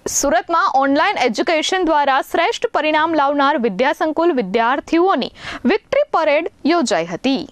સુરતમાં online education દ્વારા શ્રેષ્ઠ પરિણામ લાવનાર વિદ્યાસંકુલ વિદ્યાર્થીઓની વિક્ટરી પરેડ યોજાઈ હતી।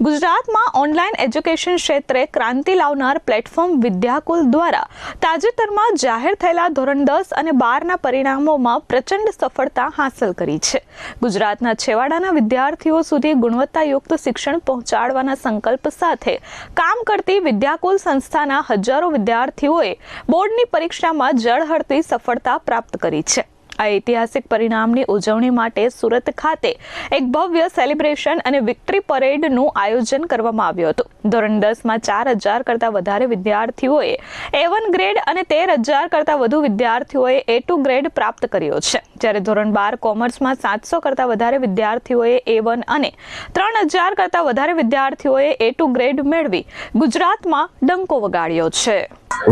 ગુજરાતમાં ઓનલાઈન એજ્યુકેશન ક્ષેત્રે ક્રાંતિ લાવનાર પ્લેટફોર્મ વિદ્યાકુલ દ્વારા તાજેતરમાં જાહેર થયેલા ધોરણ 10 અને 12ના પરિણામોમાં પ્રચંડ સફળતા હાંસલ કરી છે। ગુજરાતના છેવાડાના વિદ્યાર્થીઓ સુધી ગુણવત્તાયુક્ત શિક્ષણ પહોંચાડવાના સંકલ્પ સાથે કામ કરતી વિદ્યાકુલ સંસ્થાના હજારો વિદ્યાર્થીઓએ બોર્ડની પરીક્ષામાં ઝળહળતી સફળતા પ્રાપ્ત કરી છે। આ ઐતિહાસિક પરિણામની ઉજવણી માટે સુરત ખાતે એક ભવ્ય સેલિબ્રેશન અને વિક્ટરી પરેડનું આયોજન કરવામાં આવ્યું હતું। ધોરણ 10માં 4000 કરતાં વધારે વિદ્યાર્થીઓએ A1 ગ્રેડ અને 13000 કરતાં વધુ વિદ્યાર્થીઓએ A2 ગ્રેડ પ્રાપ્ત કર્યો છે, જ્યારે ધોરણ 12 કોમર્સમાં 700 કરતાં વધારે વિદ્યાર્થીઓએ A1 અને 3000 કરતાં વધારે વિદ્યાર્થીઓએ A2 ગ્રેડ મેળવી ગુજરાતમાં ડંકો વગાડ્યો છે।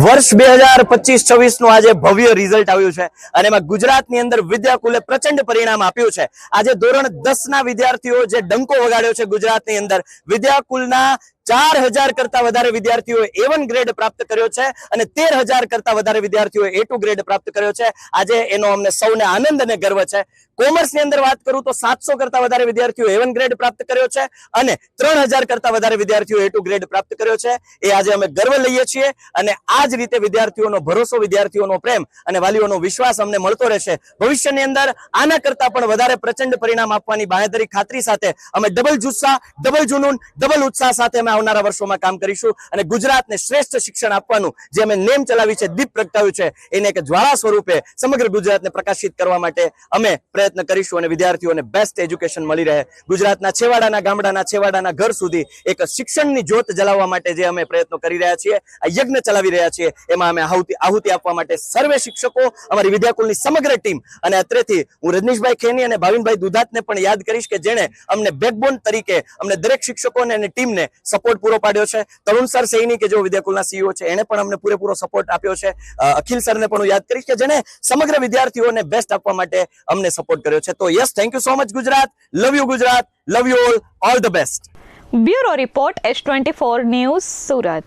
વર્ષ 2025-26 નું આજે ભવ્ય રિઝલ્ટ આવ્યું છે અને એમાં ગુજરાતની અંદર વિદ્યાકુલે પ્રચંડ પરિણામ આપ્યું છે। આજે ધોરણ 10 ના વિદ્યાર્થીઓ જે ડંકો વગાડ્યો છે ગુજરાતની અંદર, વિદ્યાકુલના 4000 કરતા વધારે વિદ્યાર્થીઓએ A1 ગ્રેડ પ્રાપ્ત કર્યો છે અને 13000 કરતા વધારે વિદ્યાર્થીઓએ A2 ગ્રેડ પ્રાપ્ત કર્યો છે। આજે એનો અમને સૌને આનંદ અને ગર્વ છે। કોમર્સની અંદર વાત કરું તો 700 કરતા વધારે વિદ્યાર્થીઓ A1 ગ્રેડ પ્રાપ્ત કર્યો છે અને 3000 કરતા વધારે વિદ્યાર્થીઓ A2 ગ્રેડ પ્રાપ્ત કર્યો છે। એ આજે અમે ગર્વ લઈએ છીએ અને આ જ રીતે વિદ્યાર્થીઓનો ભરોસો, વિદ્યાર્થીઓનો પ્રેમ અને વાલીઓનો વિશ્વાસ અમને મળતો રહેશે। ભવિષ્યની અંદર આના કરતા પણ વધારે પ્રચંડ પરિણામ આપવાની બાંહેધરી ખાતરી સાથે અમે ડબલ જુસ્સા, ડબલ જુનૂન, ડબલ ઉત્સાહ સાથે અમે આવનારા વર્ષોમાં કામ કરીશું અને ગુજરાતને શ્રેષ્ઠ શિક્ષણ આપવાનું જે અમે નેમ ચલાવી છે, દીપ પ્રગટાવ્યું છે, એને એક જ્વાળા સ્વરૂપે સમગ્ર ગુજરાતને પ્રકાશિત કરવા માટે અમે પ્રયત્ન કરીશું અને વિદ્યાર્થીઓને બેસ્ટ એજ્યુકેશન મળી રહે, ગુજરાતના છેવાડાના ગામડાના છેવાડાના ઘર સુધી એક શિક્ષણની જ્યોત જલાવવા માટે જે અમે પ્રયત્નો કરી રહ્યા છીએ, આ યજ્ઞ ચલાવી રહ્યા છીએ, એમાં અમે આહુતિ આપવા માટે સર્વે શિક્ષકો, અમારી વિદ્યાકુલની સમગ્ર ટીમ અને અત્રેથી હું રજનીશભાઈ ખેની અને ભાવિનભાઈ દુધાતને પણ યાદ કરીશ કે જેણે અમને બેકબોન તરીકે અમને દરેક શિક્ષકોને અને ટીમને સપોર્ટ પૂરો પાડ્યો છે। તરુણ સર સૈની કે જેઓ વિદ્યાકુલના CEO છે, એને પણ અમને પૂરેપૂરો સપોર્ટ આપ્યો છે। અખિલ સરને પણ હું યાદ કરીશ કે જેણે સમગ્ર વિદ્યાર્થીઓને બેસ્ટ આપવા માટે અમને સપોર્ટ કર્યો છે। તો yes, thank you so much Gujarat, love you Gujarat, love you all the best. Bureau report S24 news Surat.